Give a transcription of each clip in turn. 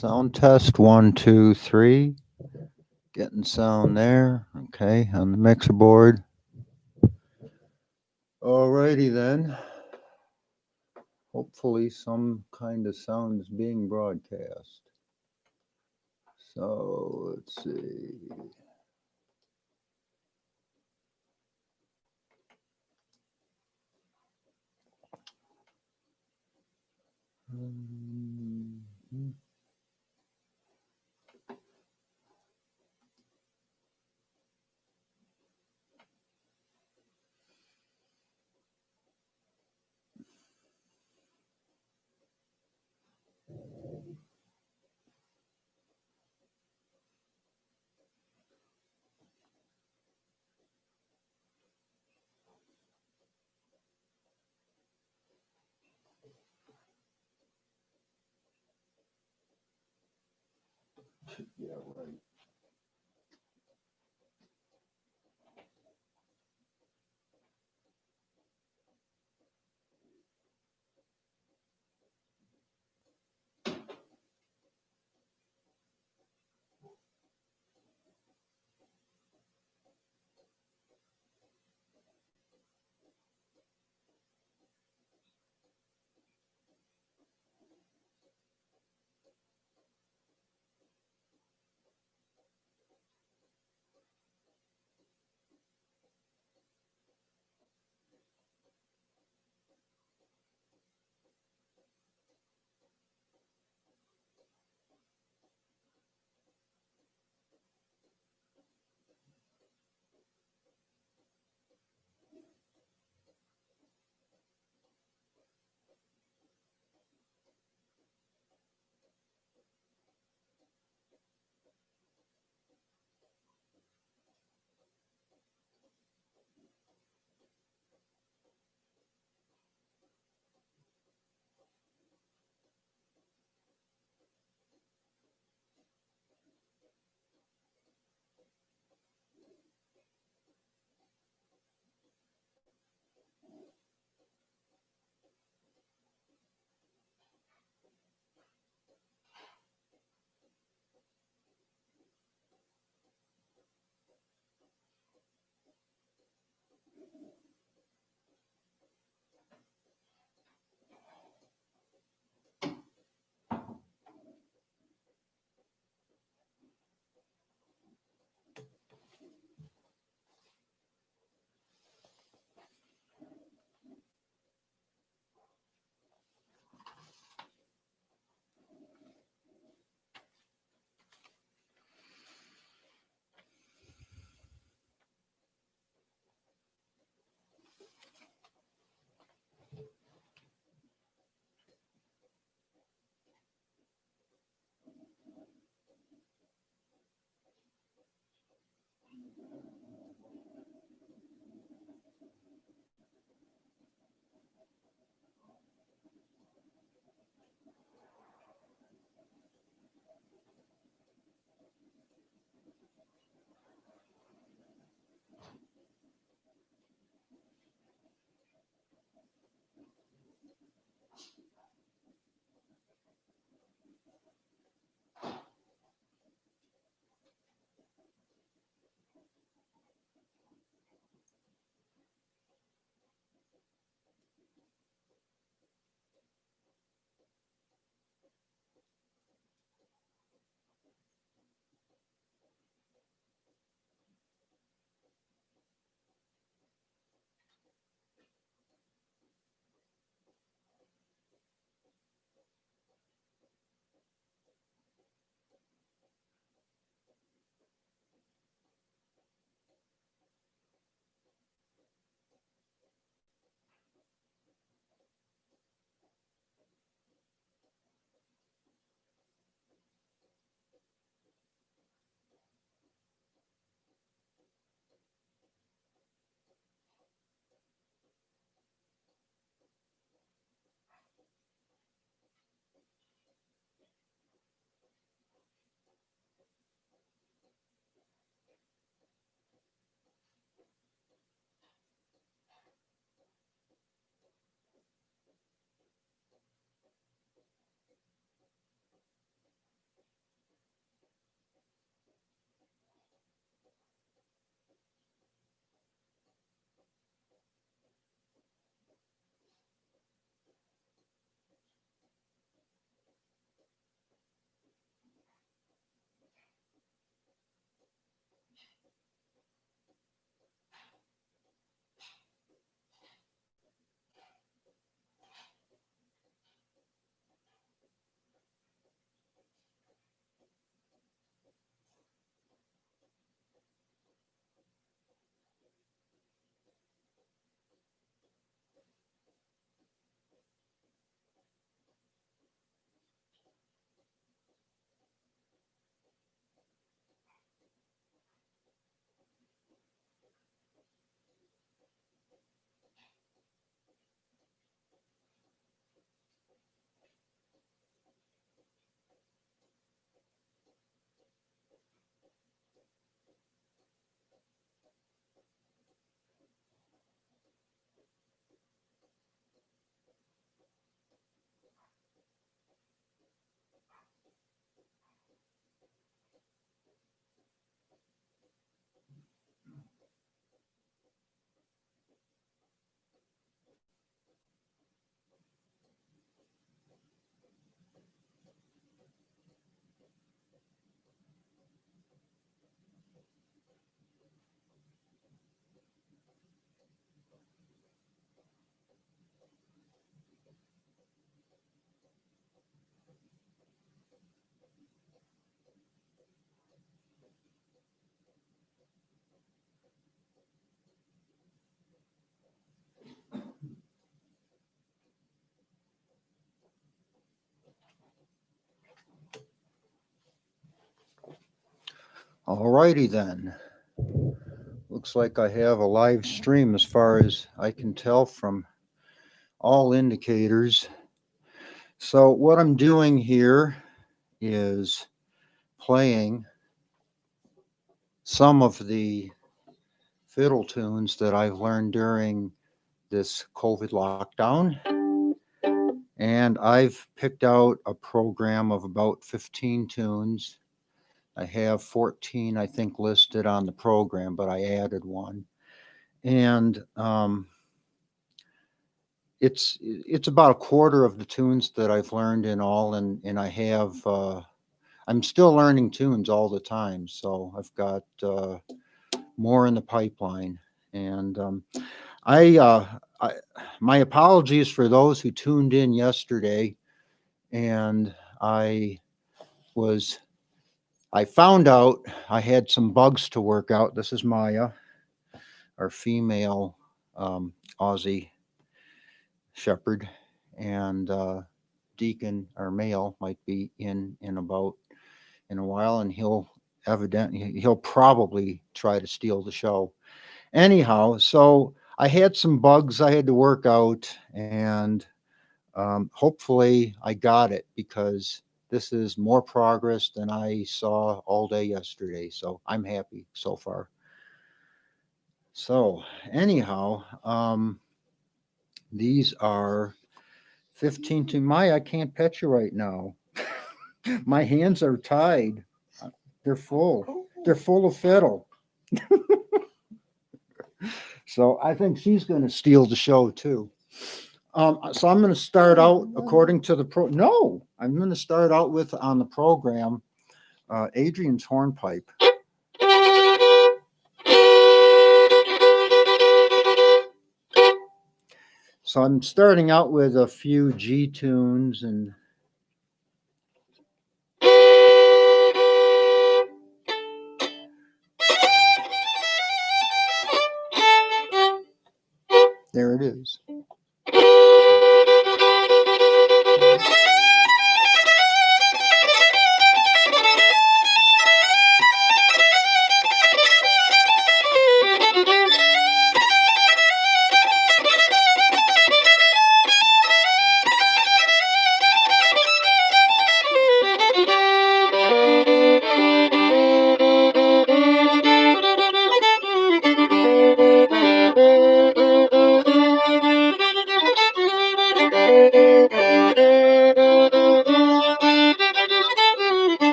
Sound test 1, 2, 3. Getting sound there. Okay, on the mixer board. Alrighty then. Hopefully some kind of sound is being broadcast. So let's see. Yeah, right. Alrighty then. Looks like I have a live stream as far as I can tell from all indicators. So what I'm doing here is playing some of the fiddle tunes that I've learned during this COVID lockdown. And I've picked out a program of about 15 tunes. I have 14, I think, listed on the program, but I added one. And it's about a quarter of the tunes that I've learned in all, and I have I'm still learning tunes all the time, so I've got more in the pipeline. And I my apologies for those who tuned in yesterday, and I found out I had some bugs to work out. This is Maya, our female Aussie shepherd, and Deacon, our male, might be in a while, and he'll probably try to steal the show. Anyhow, so I had some bugs I had to work out, and hopefully I got it, because this is more progress than I saw all day yesterday. So I'm happy so far. So anyhow, these are 15 to my, I can't pet you right now. My hands are tied. They're full. They're full of fiddle. So I think she's going to steal the show too. So I'm going to start out according to the No, I'm going to start out with, on the program, Adrian's hornpipe. So I'm starting out with a few G tunes, and there it is.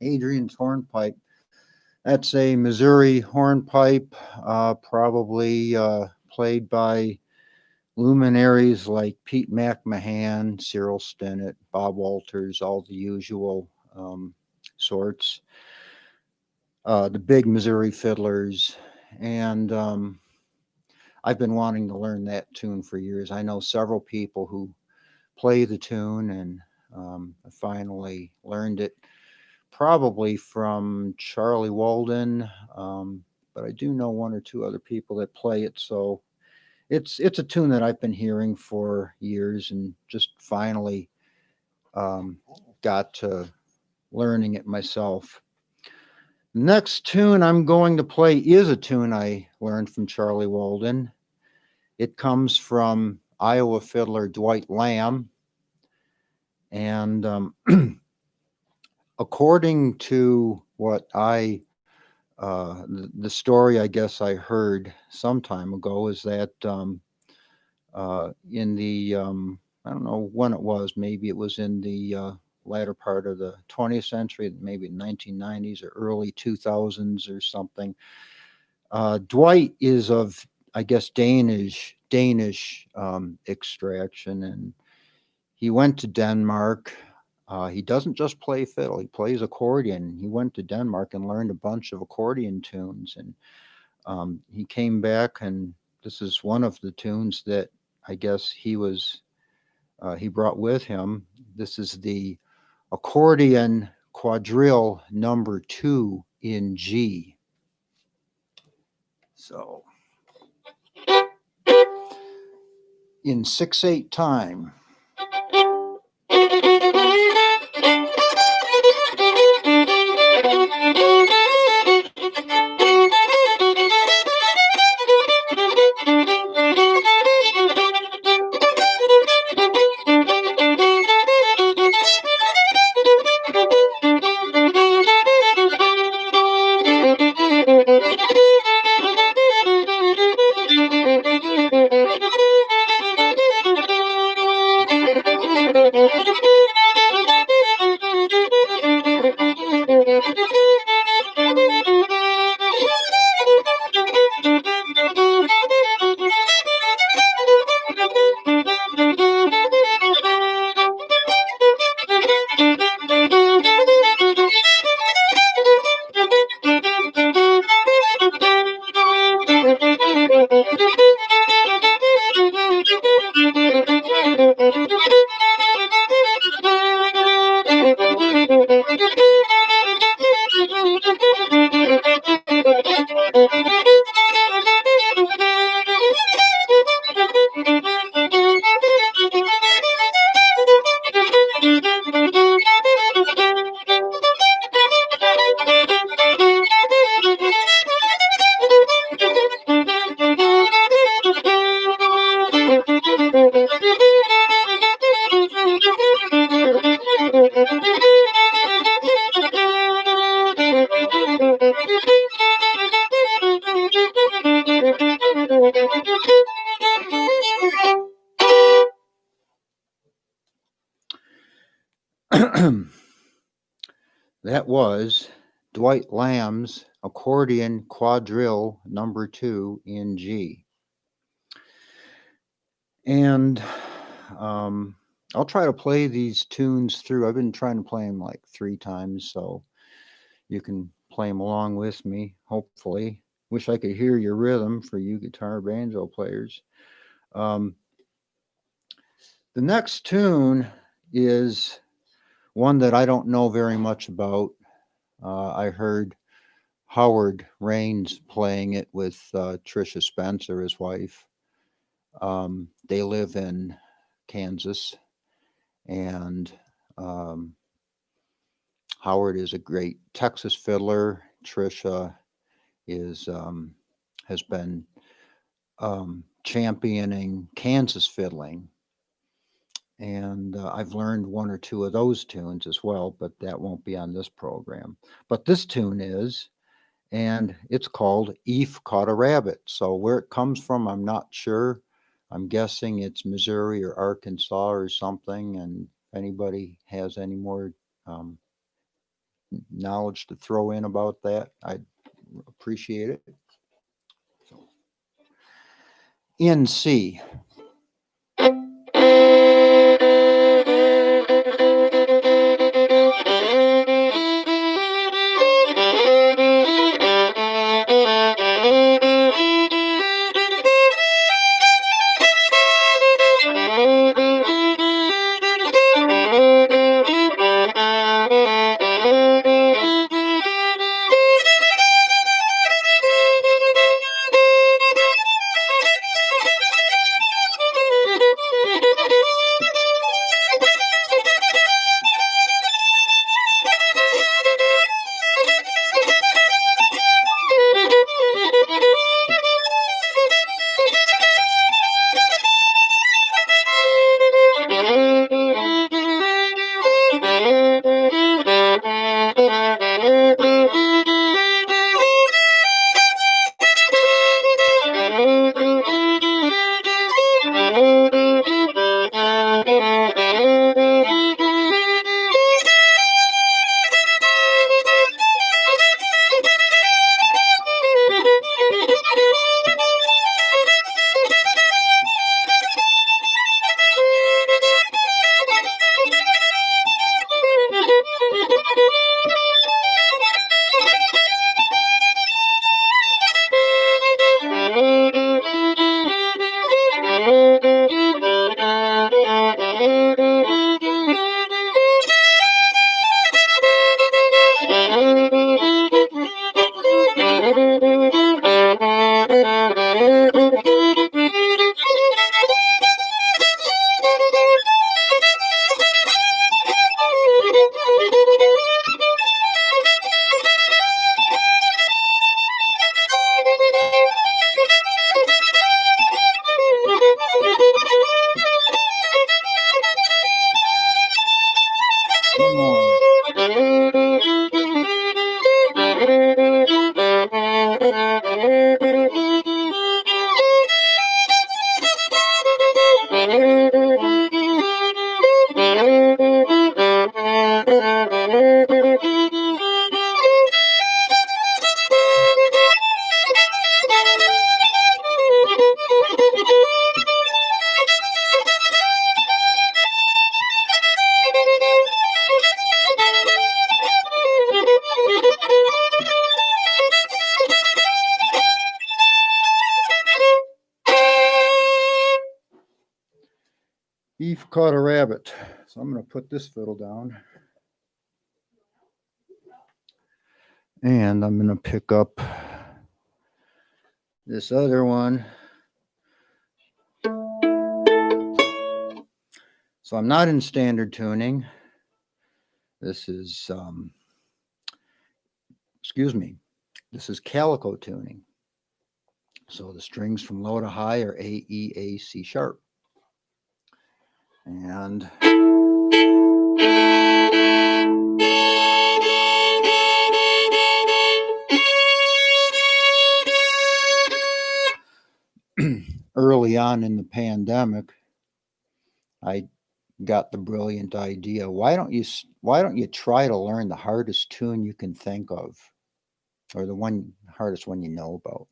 Adrian's hornpipe. That's a Missouri hornpipe, probably played by luminaries like Pete McMahon, Cyril Stinnett, Bob Walters, all the usual sorts. The big Missouri fiddlers. And I've been wanting to learn that tune for years. I know several people who play the tune, and I finally learned it, probably from Charlie Walden, but I do know one or two other people that play it. So it's a tune that I've been hearing for years and just finally got to learning it myself. Next tune I'm going to play is a tune I learned from Charlie Walden. It comes from Iowa fiddler Dwight Lamb. And according to what the story I guess I heard some time ago is that in the, I don't know when it was, maybe it was in the latter part of the 20th century, maybe 1990s or early 2000s or something. Dwight is of, I guess, Danish extraction, and he went to Denmark. He doesn't just play fiddle; he plays accordion. He went to Denmark and learned a bunch of accordion tunes, and he came back, and this is one of the tunes that I guess he brought with him. This is the accordion quadrille number 2 in G. So in 6/8 time. That was Dwight Lamb's accordion quadrille number 2 in G. And I'll try to play these tunes through. I've been trying to play them like 3 times, so you can play them along with me, hopefully. Wish I could hear your rhythm for you guitar banjo players. The next tune is one that I don't know very much about. I heard Howard Raines playing it with Tricia Spencer, his wife. They live in Kansas, and Howard is a great Texas fiddler. Tricia has been championing Kansas fiddling, and I've learned 1 or 2 of those tunes as well, but that won't be on this program. But this tune is, and it's called Eve Caught a Rabbit. So where it comes from, I'm not sure. I'm guessing it's Missouri or Arkansas or something, and if anybody has any more knowledge to throw in about that, I'd appreciate it. So, in C. caught a rabbit. So I'm going to put this fiddle down. And I'm going to pick up this other one. So I'm not in standard tuning. This is, excuse me, this is calico tuning. So the strings from low to high are A, E, A, C sharp. And early on in the pandemic, I got the brilliant idea. Why don't you try to learn the hardest tune you can think of, or the hardest one you know about?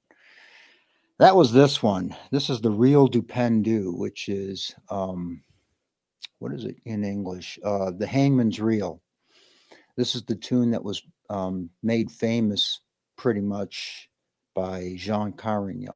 That was this one. This is the Reel du PENDU, which is what is it in English? The Hangman's Reel. This is the tune that was made famous pretty much by Jean Carignan.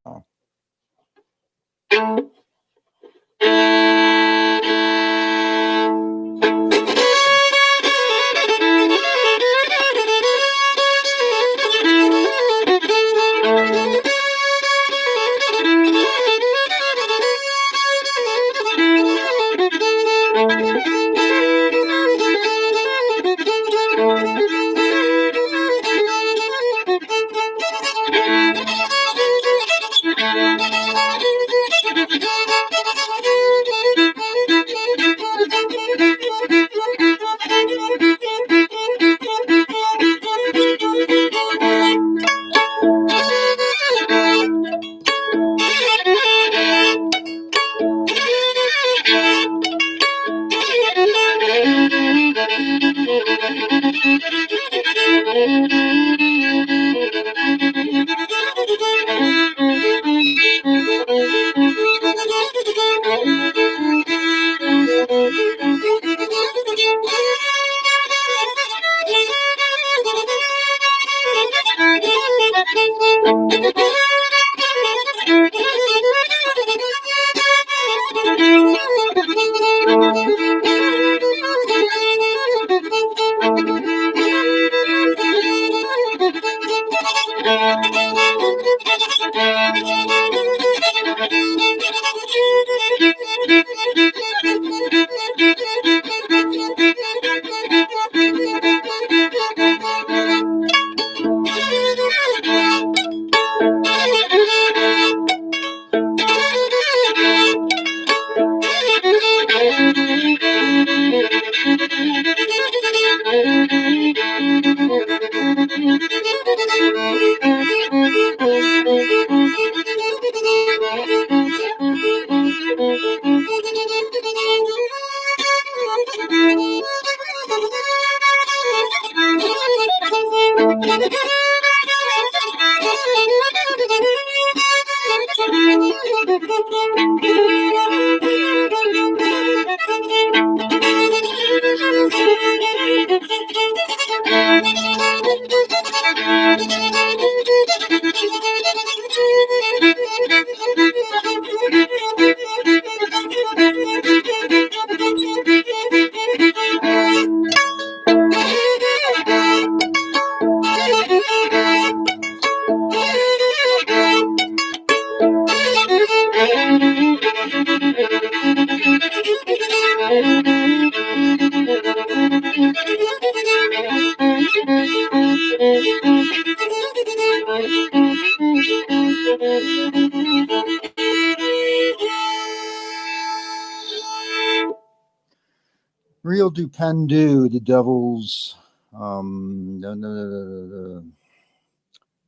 Reel du PENDU, the devil's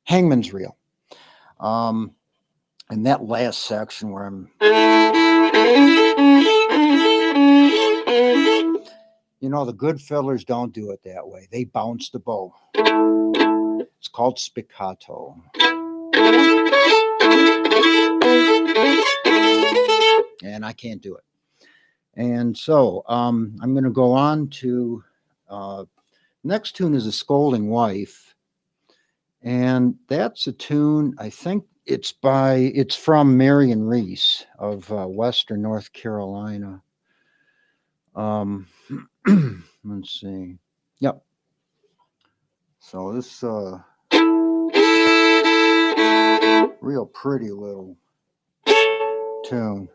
Hangman's Reel. And that last section where I'm, you know, the good fiddlers don't do it that way. They bounce the bow. It's called spiccato. And I can't do it. And so I'm going to go on to next tune is A Scolding Wife. And that's a tune, I think it's from Marion Reese of Western North Carolina. Let's see. Yep. So this real pretty little tune.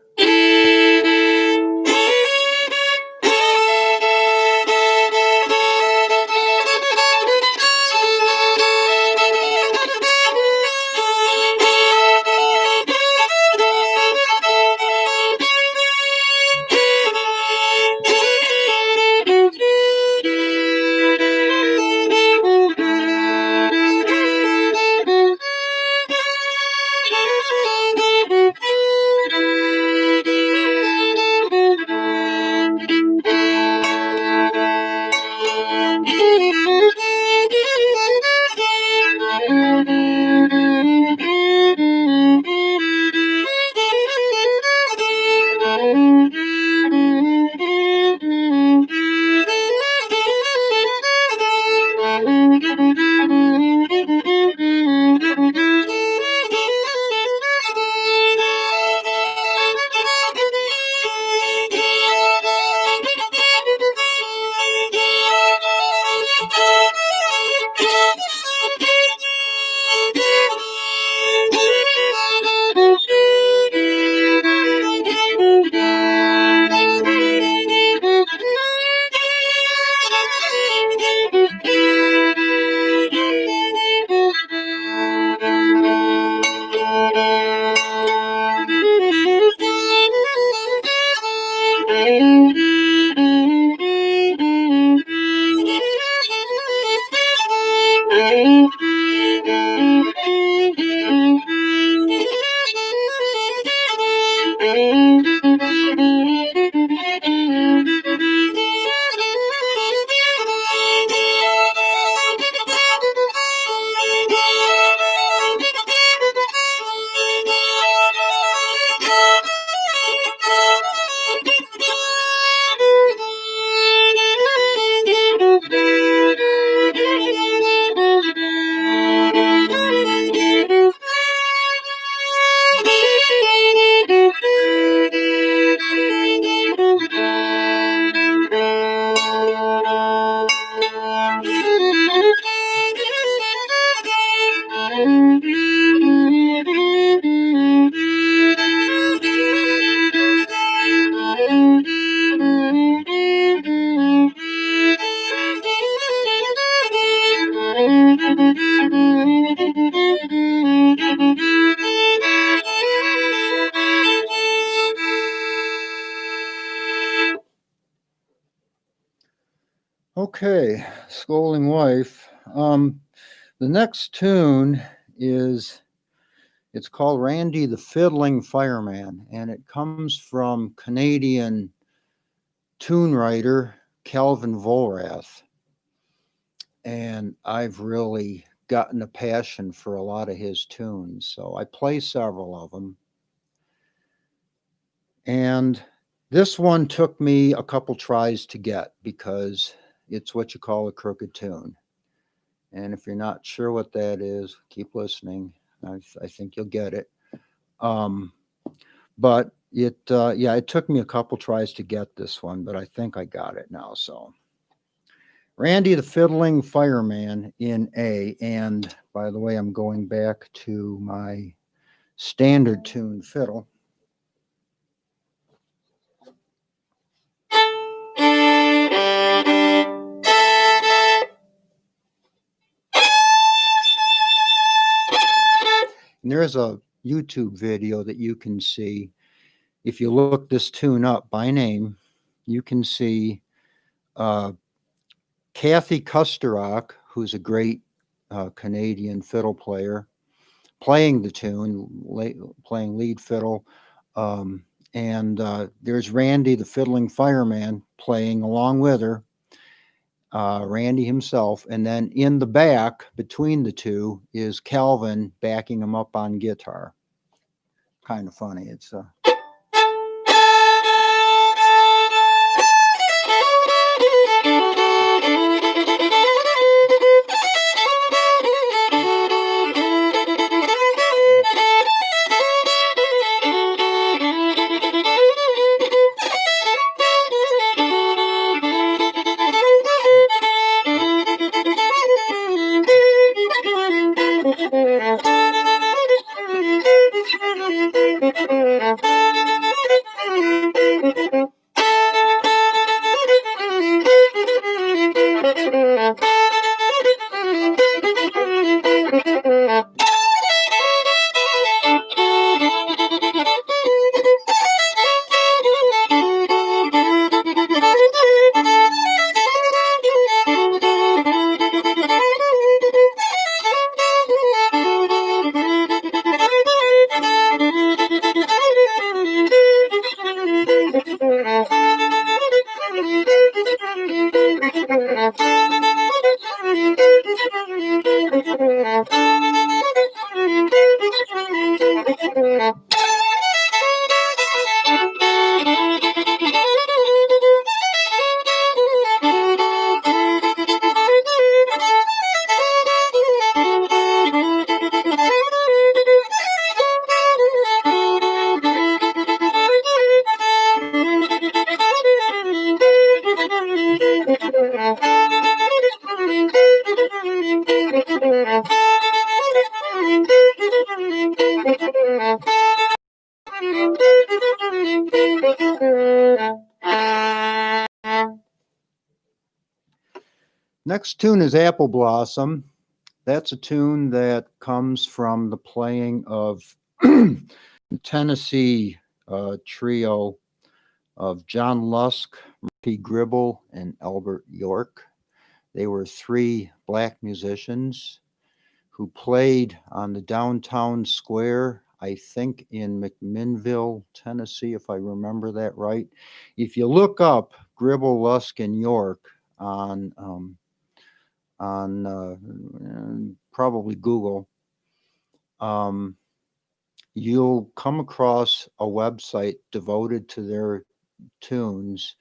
Okay, Scolding Wife. The next tune it's called Randy the Fiddling Fireman, and it comes from Canadian tune writer Calvin Volrath. And I've really gotten a passion for a lot of his tunes, so I play several of them. And this one took me a couple tries to get because it's what you call a crooked tune. And if you're not sure what that is, keep listening. I think you'll get it. But it took me a couple tries to get this one, but I think I got it now. So Randy the Fiddling Fireman in A. And by the way, I'm going back to my standard tune fiddle. And there's a YouTube video that you can see. If you look this tune up by name, you can see Kathy Kusterock, who's a great Canadian fiddle player, playing the tune, playing lead fiddle. And there's Randy, the Fiddling Fireman, playing along with her, Randy himself. And then in the back, between the two, is Calvin backing him up on guitar. Kind of funny. It's Next tune is Apple Blossom. That's a tune that comes from the playing of the Tennessee trio of John Lusk, Murphy Gribble, and Albert York. They were three black musicians who played on the downtown square, I think in McMinnville, Tennessee, if I remember that right. If you look up Gribble, Lusk, and York on probably Google, you'll come across a website devoted to their tunes.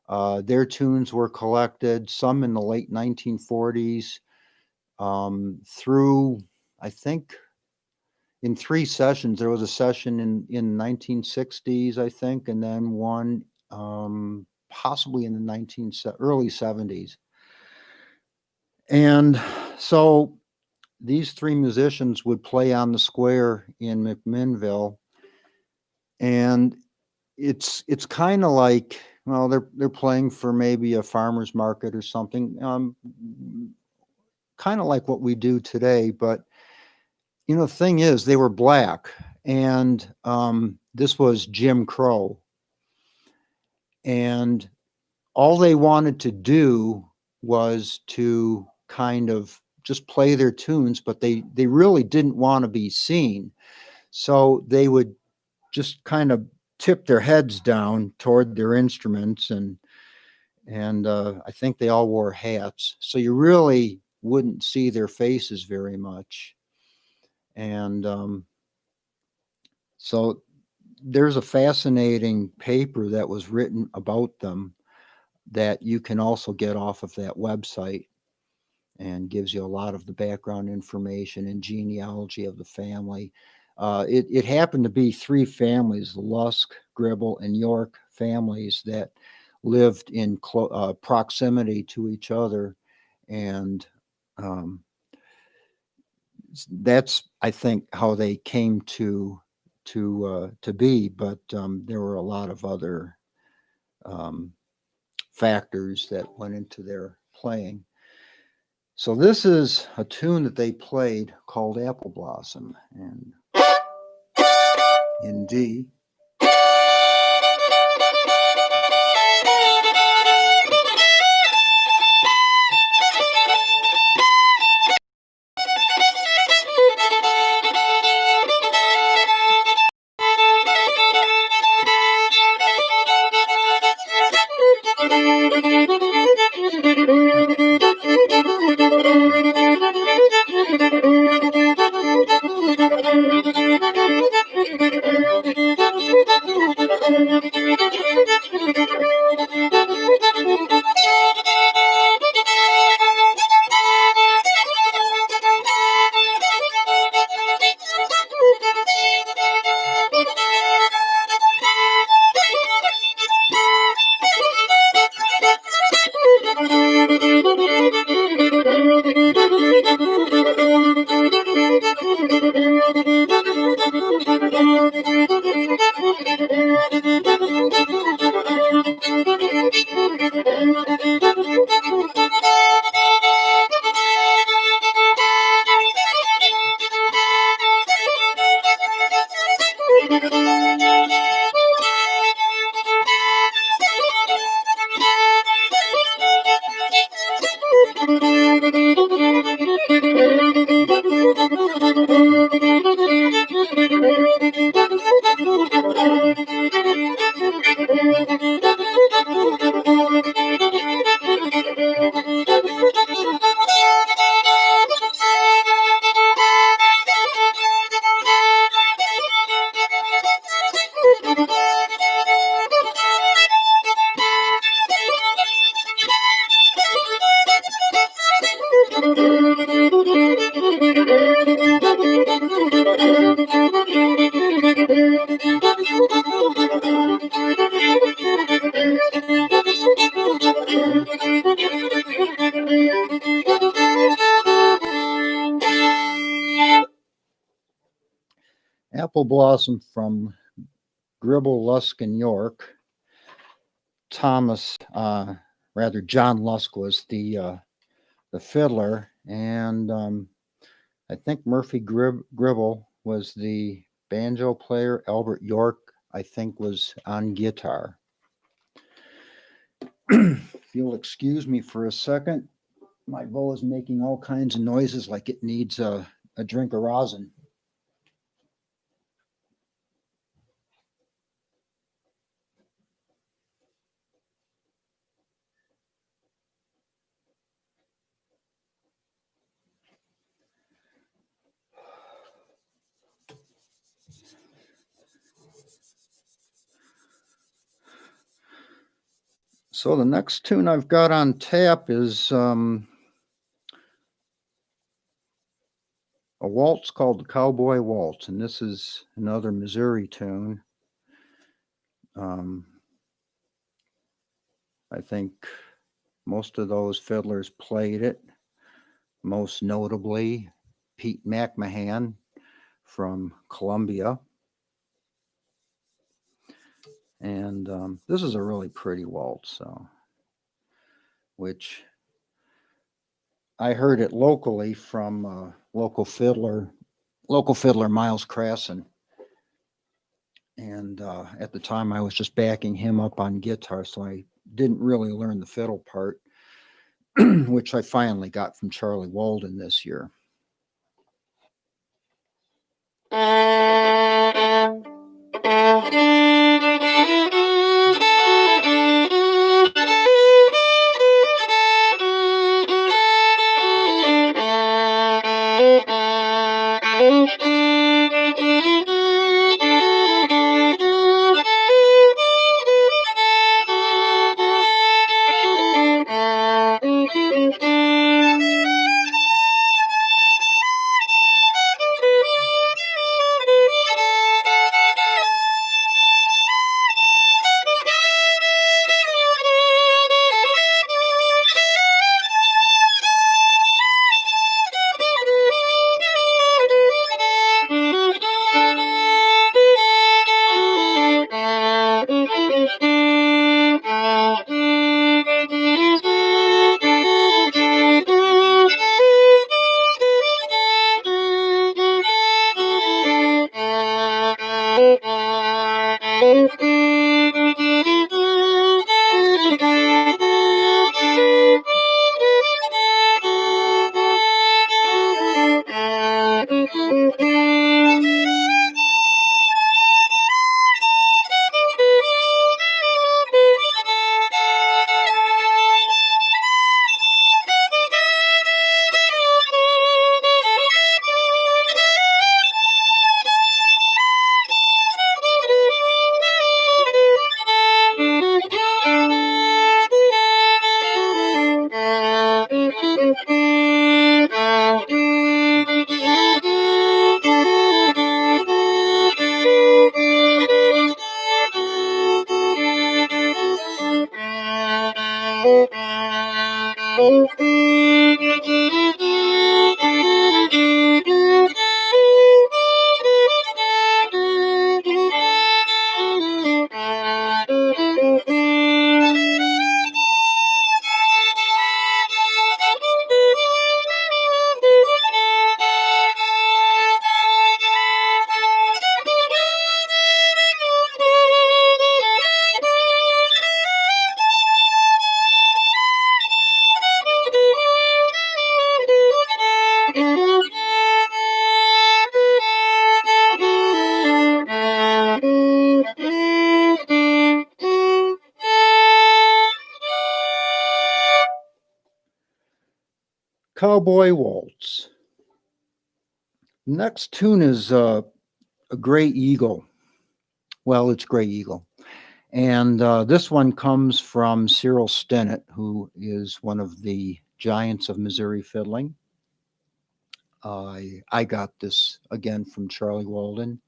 Their tunes were collected, some in the late 1940s, through, I think, in three sessions. There was a session in 1960s, I think, and then one possibly in the early 70s. And so these three musicians would play on the square in McMinnville, and it's kind of like, well, they're playing for maybe a farmer's market or something, kind of like what we do today. But you know, the thing is, they were black, and this was Jim Crow, and all they wanted to do was to kind of just play their tunes, but they really didn't want to be seen. So they would just kind of tip their heads down toward their instruments, and I think they all wore hats. So you really wouldn't see their faces very much. And so there's a fascinating paper that was written about them that you can also get off of that website, and gives you a lot of the background information and genealogy of the family. It happened to be three families, the Lusk, Gribble, and York families, that lived in proximity to each other. And that's, I think, how they came to be. But there were a lot of other factors that went into their playing. So this is a tune that they played called Apple Blossom, and in D. Apple Blossom from Gribble, Lusk, and York. John Lusk was the fiddler, and I think Murphy Gribble was the banjo player. Albert York, I think, was on guitar. If you'll excuse me for a second, my bow is making all kinds of noises like it needs a drink of rosin. So the next tune I've got on tap is a waltz called the Cowboy Waltz, and this is another Missouri tune. I think most of those fiddlers played it, most notably Pete McMahon from Columbia. And this is a really pretty waltz, which I heard it locally from local fiddler Miles Crasson. And at the time, I was just backing him up on guitar, so I didn't really learn the fiddle part, which I finally got from Charlie Walden this year. Cowboy Waltz. Next tune is a Gray Eagle. Well, it's Gray Eagle. And this one comes from Cyril Stinnett, who is one of the giants of Missouri fiddling. I got this again from Charlie Walden.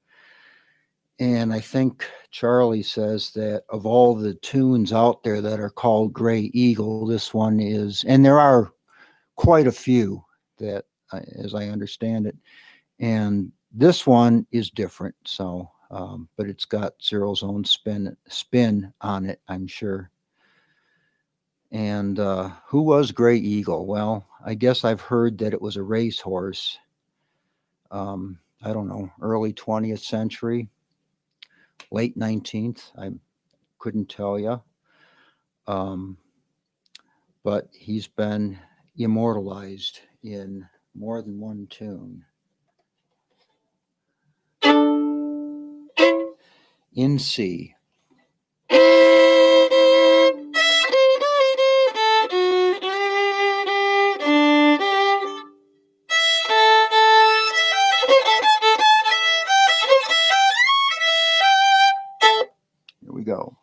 And I think Charlie says that of all the tunes out there that are called Gray Eagle, this one is, and there are quite a few that, as I understand it, and this one is different. So, but it's got Zero's own spin on it, I'm sure. And who was Gray Eagle? Well, I guess I've heard that it was a racehorse. I don't know, early 20th century, late 19th. I couldn't tell you. But he's been immortalized in more than one tune. In C. Here we go.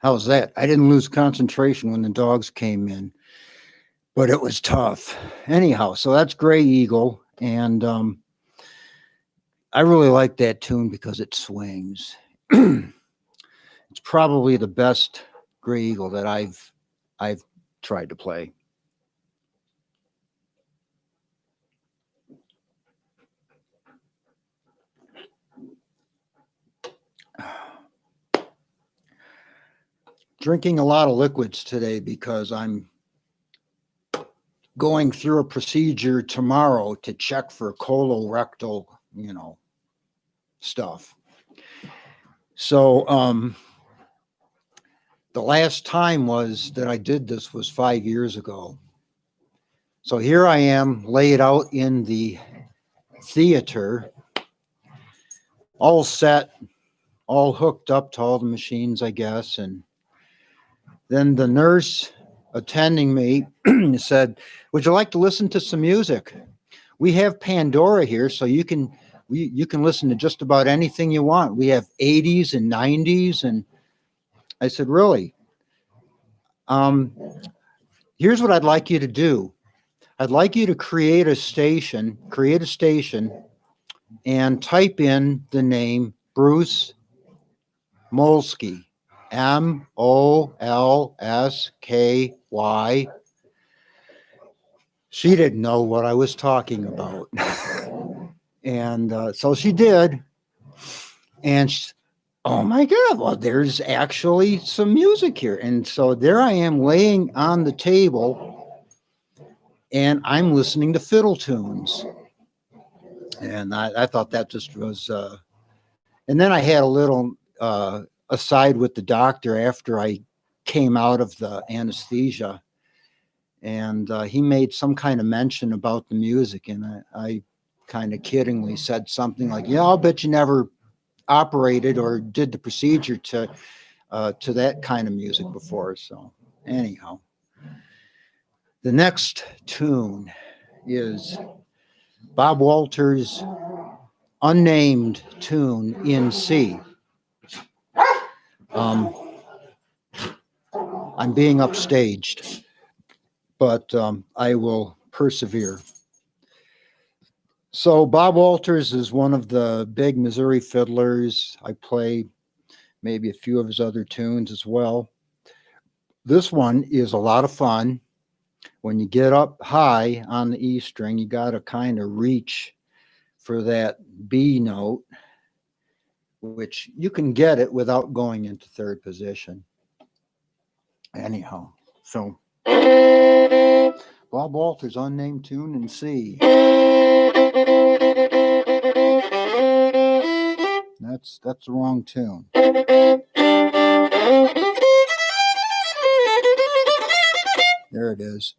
How's that? I didn't lose concentration when the dogs came in, but it was tough. Anyhow, so that's Gray Eagle, and I really like that tune because it swings. It's probably the best Gray Eagle that I've tried to play. Drinking a lot of liquids today because I'm going through a procedure tomorrow to check for colorectal, stuff. So the last time was that I did this was 5 years ago. So here I am laid out in the theater, all set, all hooked up to all the machines, I guess. And then the nurse attending me said, "Would you like to listen to some music? We have Pandora here, so you can listen to just about anything you want. We have 80s and 90s." And I said, "Really? Here's what I'd like you to do. I'd like you to create a station, and type in the name Bruce Molsky, Molsky. She didn't know what I was talking about. And so she did. And oh my God, well, there's actually some music here. And so there I am laying on the table and I'm listening to fiddle tunes. And I thought that just was, and then I had a little aside with the doctor after I came out of the anesthesia, and he made some kind of mention about the music, and I kind of kiddingly said something like, "Yeah, I'll bet you never operated or did the procedure to that kind of music before." So anyhow, the next tune is Bob Walters' unnamed tune in C. I'm being upstaged, but I will persevere. So Bob Walters is one of the big Missouri fiddlers. I play maybe a few of his other tunes as well. This one is a lot of fun. When you get up high on the E string, you got to kind of reach for that B note, which you can get it without going into third position. Anyhow, so Bob Walters' unnamed tune in C. That's the wrong tune. There it is.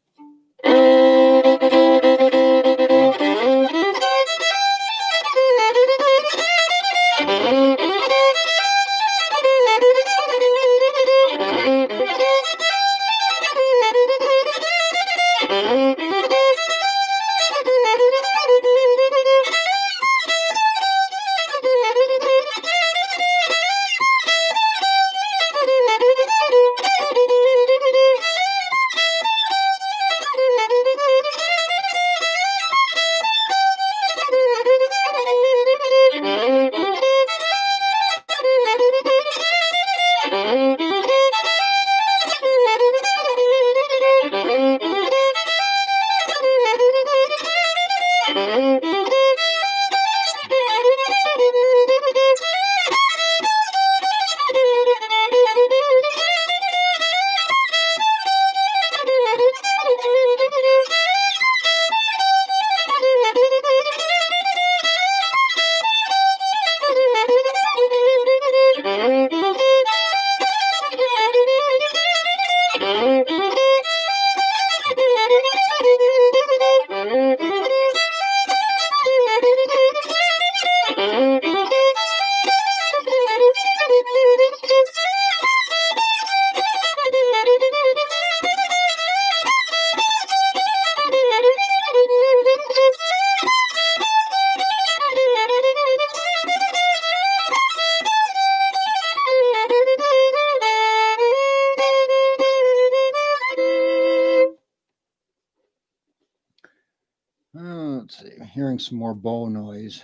Let's see, I'm hearing some more bow noise.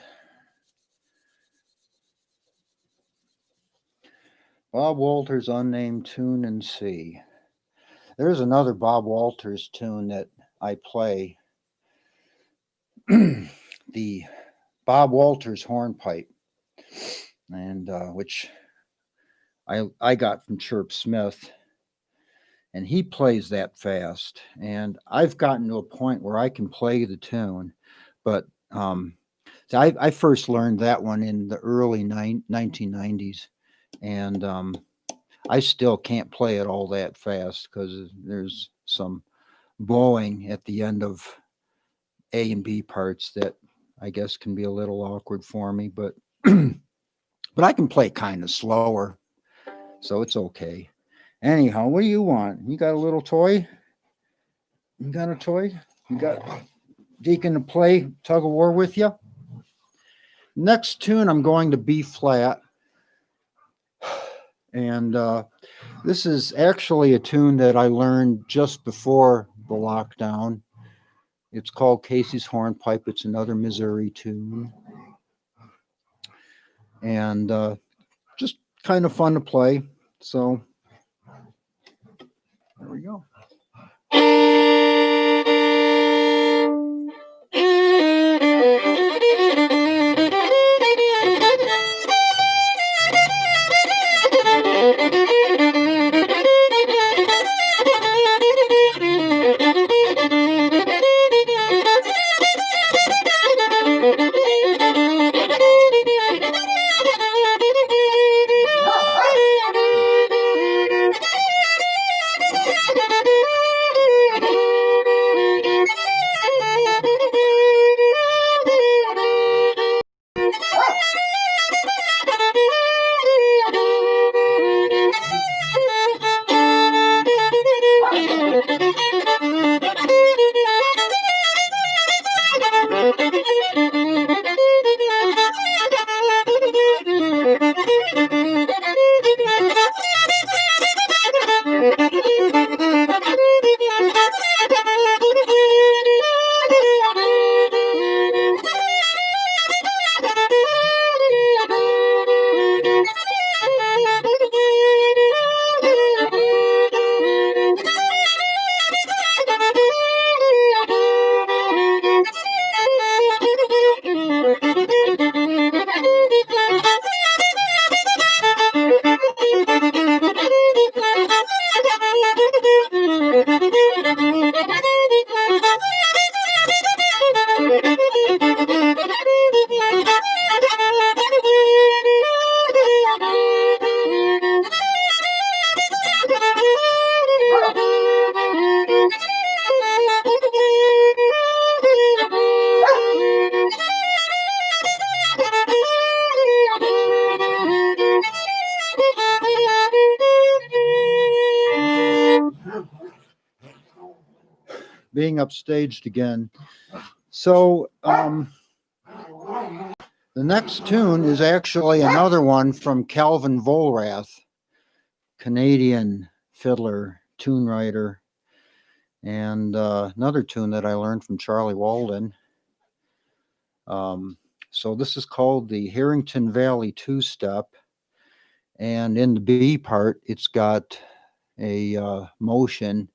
Bob Walters' unnamed tune in C. There's another Bob Walters tune that I play. The Bob Walters hornpipe, and which I got from Chirp Smith, and he plays that fast. And I've gotten to a point where I can play the tune, but I first learned that one in the early 1990s, and I still can't play it all that fast because there's some bowing at the end of A and B parts that I guess can be a little awkward for me, but but I can play kind of slower, so it's okay. Anyhow, what do you want? You got a little toy? You got a toy? You got Deacon to play tug of war with you? Next tune, I'm going to B flat. And this is actually a tune that I learned just before the lockdown. It's called Casey's Hornpipe. It's another Missouri tune. And just kind of fun to play. So there we go. Being upstaged again. So the next tune is actually another one from Calvin Volrath, Canadian fiddler, tune writer, and another tune that I learned from Charlie Walden. So this is called the Harrington Valley two-step, and in the B part, it's got a motion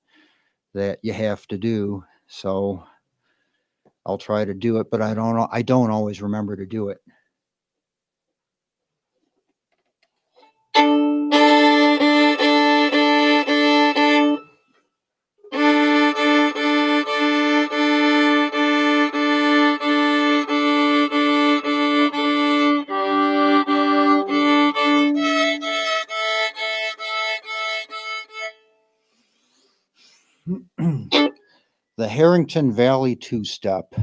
that you have to do. So I'll try to do it, but I don't always remember to do it. The Harrington Valley two-step.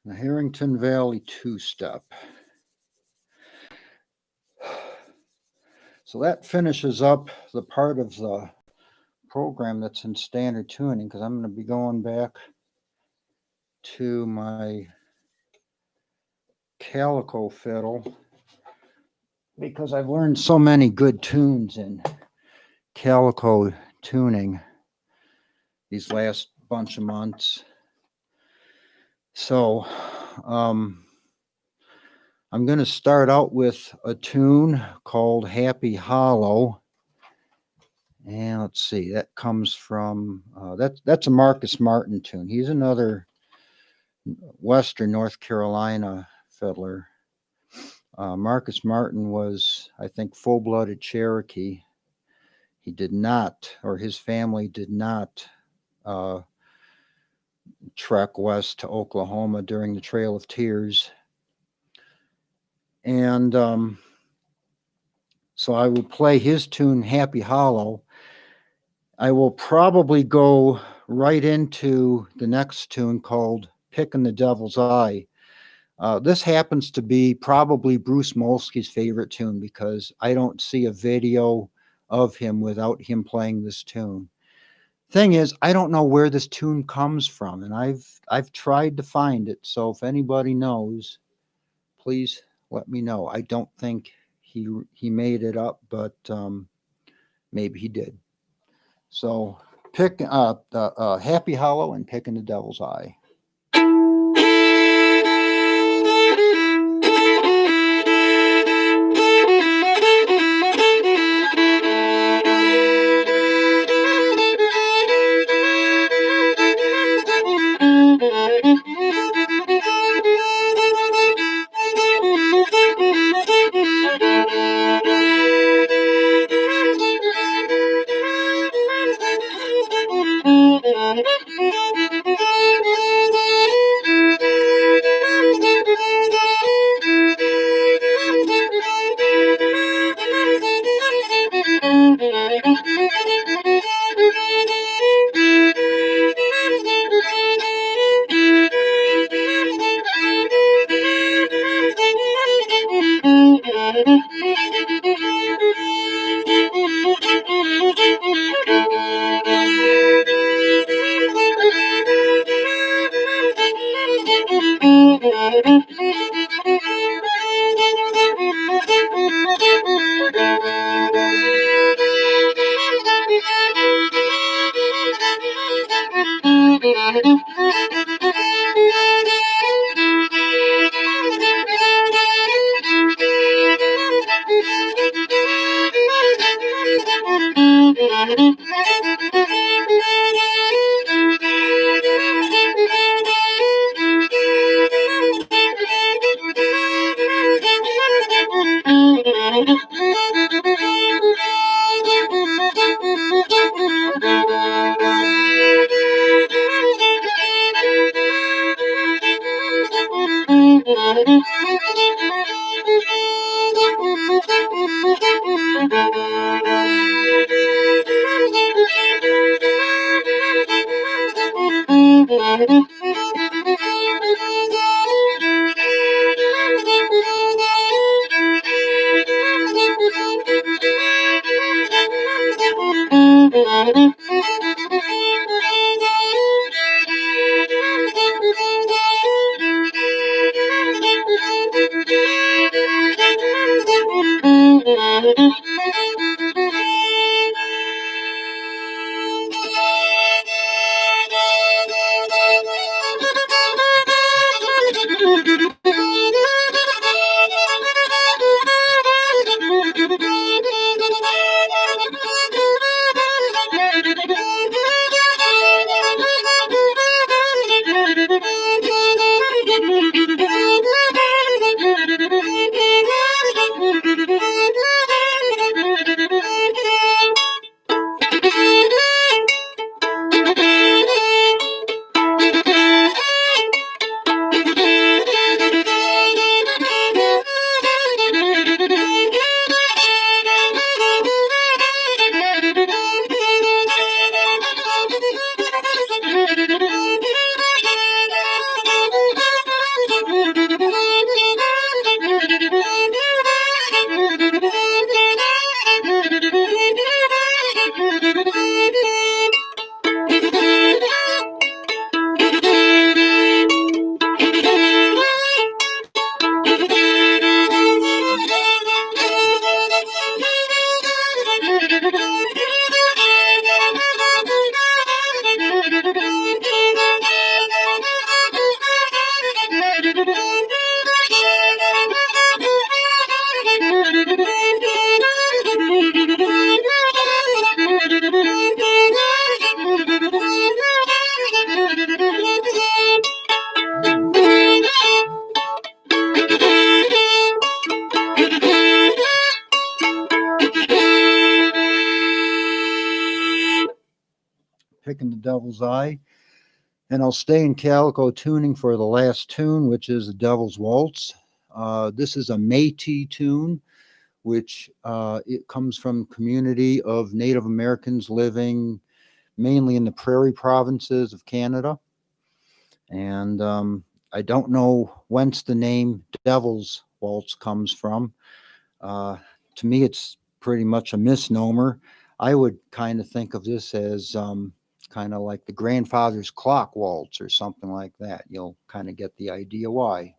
The Harrington Valley two-step. So that finishes up the part of the program that's in standard tuning, because I'm going to be going back to my calico fiddle, because I've learned so many good tunes in calico tuning these last bunch of months. So I'm going to start out with a tune called Happy Hollow. And let's see, that comes from, that's a Marcus Martin tune. He's another Western North Carolina fiddler. Marcus Martin was, I think, full-blooded Cherokee. He did not, or his family did not, trek west to Oklahoma during the Trail of Tears. And so I will play his tune, Happy Hollow. I will probably go right into the next tune called Pickin' the Devil's Eye. This happens to be probably Bruce Molsky's favorite tune, because I don't see a video of him without him playing this tune. Thing is, I don't know where this tune comes from, and I've tried to find it. So if anybody knows, please let me know. I don't think he made it up, but maybe he did. So Happy Hollow and Pickin' the Devil's Eye. Picking the Devil's Eye. And I'll stay in calico tuning for the last tune, which is the Devil's Waltz. This is a Métis tune, which it comes from community of Native Americans living mainly in the prairie provinces of Canada. And I don't know whence the name Devil's Waltz comes from. To me, it's pretty much a misnomer. I would kind of think of this as kind of like the grandfather's clock waltz or something like that. You'll kind of get the idea why.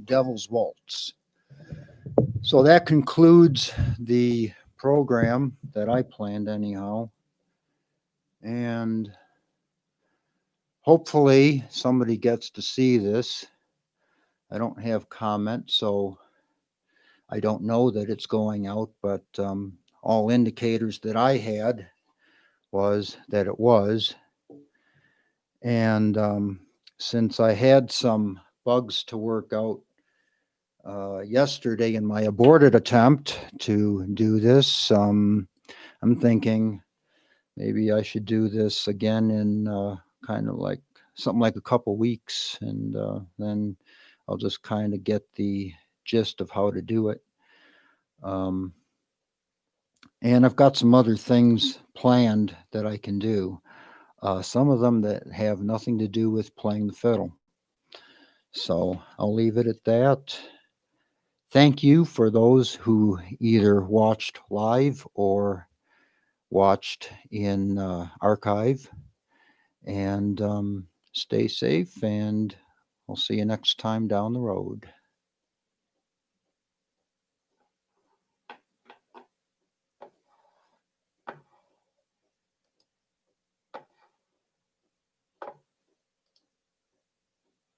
Devil's Waltz. So that concludes the program that I planned anyhow. And hopefully somebody gets to see this. I don't have comments, so I don't know that it's going out, but all indicators that I had was that it was. And since I had some bugs to work out yesterday in my aborted attempt to do this, I'm thinking maybe I should do this again in kind of like something like a couple weeks, and then I'll just kind of get the gist of how to do it. And I've got some other things planned that I can do. Some of them that have nothing to do with playing the fiddle. So I'll leave it at that. Thank you for those who either watched live or watched in archive. And stay safe, and I'll see you next time down the road.